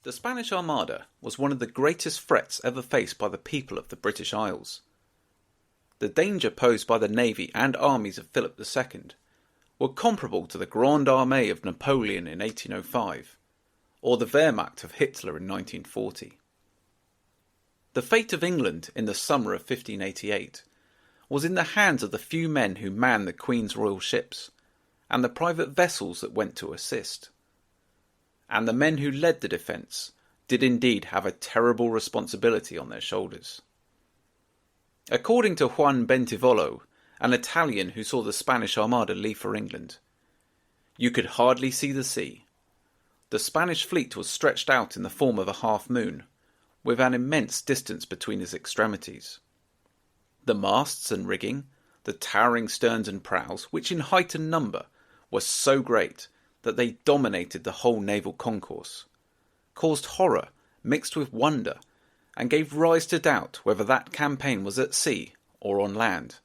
The Spanish Armada was one of the greatest threats ever faced by the people of the British Isles. The danger posed by the navy and armies of Philip II were comparable to the Grande Armée of Napoleon in 1805, or the Wehrmacht of Hitler in 1940. The fate of England in the summer of 1588 was in the hands of the few men who manned the Queen's royal ships, and the private vessels that went to assist. And the men who led the defence did indeed have a terrible responsibility on their shoulders. According to Juan Bentivoglu, an Italian who saw the Spanish Armada leave for England, you could hardly see the sea. The Spanish fleet was stretched out in the form of a half moon, with an immense distance between its extremities. The masts and rigging, the towering sterns and prows, which in height and number were so great that they dominated the whole naval concourse, caused horror mixed with wonder, and gave rise to doubt whether that campaign was at sea or on land,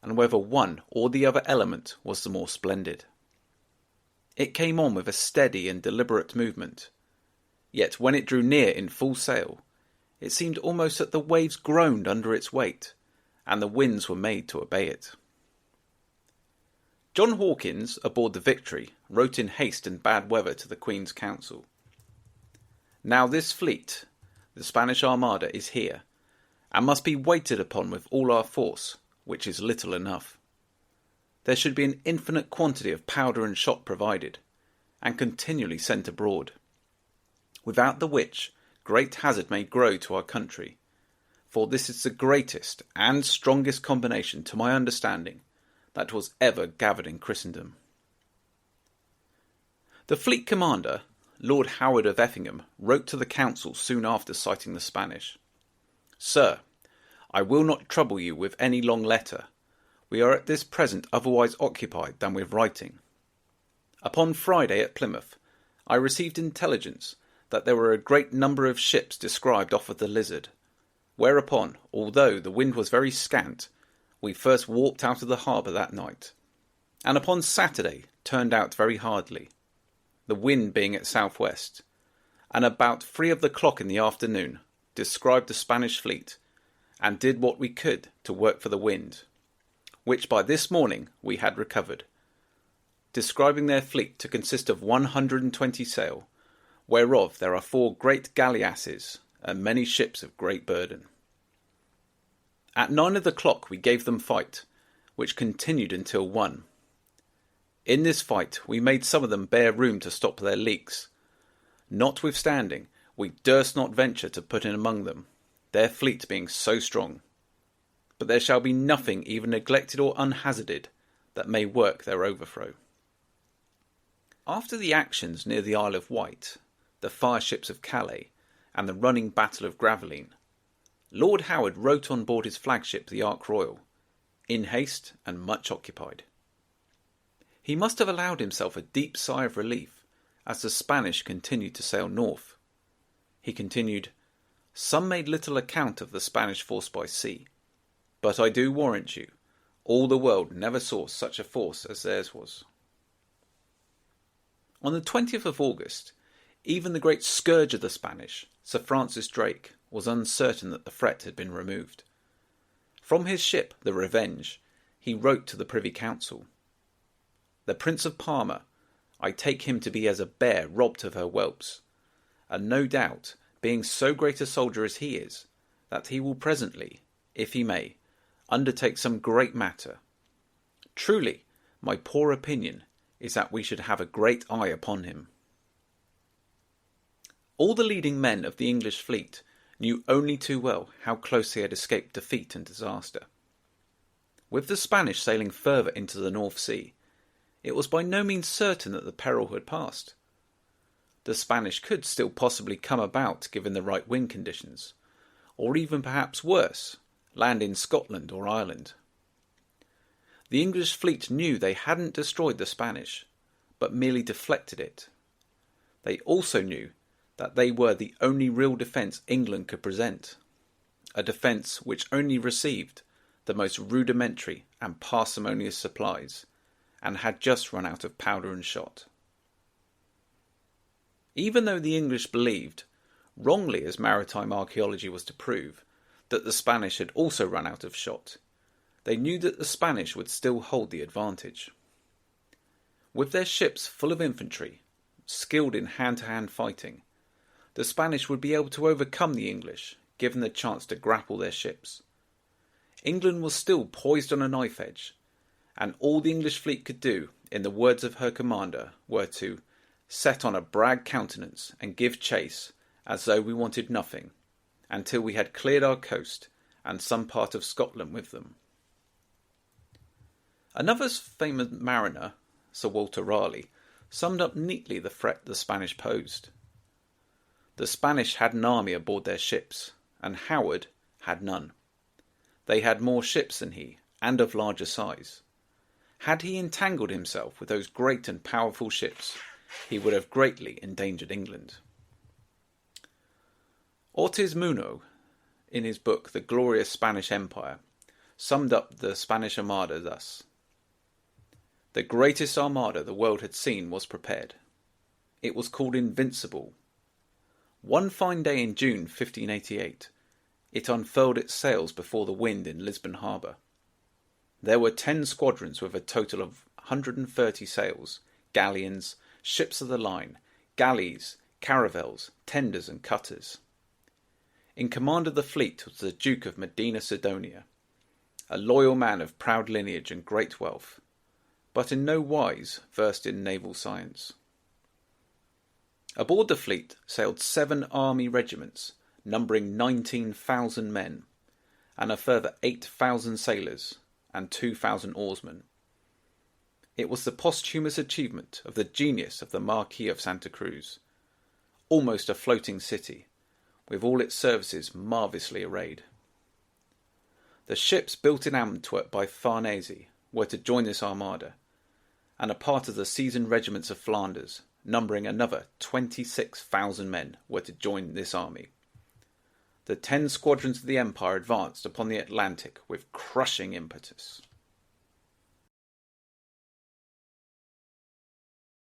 and whether one or the other element was the more splendid. It came on with a steady and deliberate movement, yet when it drew near in full sail, it seemed almost that the waves groaned under its weight, and the winds were made to obey it. John Hawkins, aboard the Victory, wrote in haste and bad weather to the Queen's Council, "Now this fleet, the Spanish Armada, is here, and must be waited upon with all our force, which is little enough. There should be an infinite quantity of powder and shot provided, and continually sent abroad, without the which great hazard may grow to our country, for this is the greatest and strongest combination, to my understanding, that was ever gathered in Christendom." The fleet commander, Lord Howard of Effingham, wrote to the council soon after sighting the Spanish, "Sir, I will not trouble you with any long letter. We are at this present otherwise occupied than with writing. Upon Friday at Plymouth, I received intelligence that there were a great number of ships described off of the Lizard, whereupon, although the wind was very scant, we first warped out of the harbour that night, and upon Saturday turned out very hardly, the wind being at southwest, and about 3 of the clock in the afternoon described the Spanish fleet, and did what we could to work for the wind, which by this morning we had recovered, describing their fleet to consist of 120 sail, whereof there are 4 great galleasses, and many ships of great burden. At 9 of the clock we gave them fight, which continued until 1. In this fight we made some of them bear room to stop their leaks. Notwithstanding, we durst not venture to put in among them, their fleet being so strong. But there shall be nothing even neglected or unhazarded that may work their overthrow." After the actions near the Isle of Wight, the fireships of Calais, and the running battle of Gravelines, Lord Howard wrote on board his flagship the Ark Royal, in haste and much occupied. He must have allowed himself a deep sigh of relief as the Spanish continued to sail north. He continued, "Some made little account of the Spanish force by sea, but I do warrant you, all the world never saw such a force as theirs was." On the 20th of August, even the great scourge of the Spanish, Sir Francis Drake, was uncertain that the threat had been removed. From his ship, the Revenge, he wrote to the Privy Council, "The Prince of Parma, I take him to be as a bear robbed of her whelps, and no doubt, being so great a soldier as he is, that he will presently, if he may, undertake some great matter. Truly, my poor opinion is that we should have a great eye upon him." All the leading men of the English fleet knew only too well how close they had escaped defeat and disaster. With the Spanish sailing further into the North Sea, it was by no means certain that the peril had passed. The Spanish could still possibly come about given the right wind conditions, or even perhaps worse, land in Scotland or Ireland. The English fleet knew they hadn't destroyed the Spanish, but merely deflected it. They also knew that they were the only real defence England could present, a defence which only received the most rudimentary and parsimonious supplies, and had just run out of powder and shot. Even though the English believed, wrongly as maritime archaeology was to prove, that the Spanish had also run out of shot, they knew that the Spanish would still hold the advantage. With their ships full of infantry, skilled in hand-to-hand fighting, the Spanish would be able to overcome the English, given the chance to grapple their ships. England was still poised on a knife edge, and all the English fleet could do, in the words of her commander, were to set on a brag countenance and give chase as though we wanted nothing, until we had cleared our coast and some part of Scotland with them. Another famous mariner, Sir Walter Raleigh, summed up neatly the threat the Spanish posed. The Spanish had an army aboard their ships, and Howard had none. They had more ships than he, and of larger size. Had he entangled himself with those great and powerful ships, he would have greatly endangered England. Ortiz Muno, in his book The Glorious Spanish Empire, summed up the Spanish Armada thus: "The greatest armada the world had seen was prepared. It was called Invincible. One fine day in June 1588, it unfurled its sails before the wind in Lisbon harbour. There were 10 squadrons with a total of 130 sails, galleons, ships of the line, galleys, caravels, tenders and cutters. In command of the fleet was the Duke of Medina Sidonia, a loyal man of proud lineage and great wealth, but in no wise versed in naval science. Aboard the fleet sailed 7 army regiments, numbering 19,000 men, and a further 8,000 sailors and 2,000 oarsmen. It was the posthumous achievement of the genius of the Marquis of Santa Cruz, almost a floating city, with all its services marvellously arrayed. The ships built in Antwerp by Farnese were to join this armada, and a part of the seasoned regiments of Flanders, numbering another 26,000 men, were to join this army. The 10 squadrons of the Empire advanced upon the Atlantic with crushing impetus."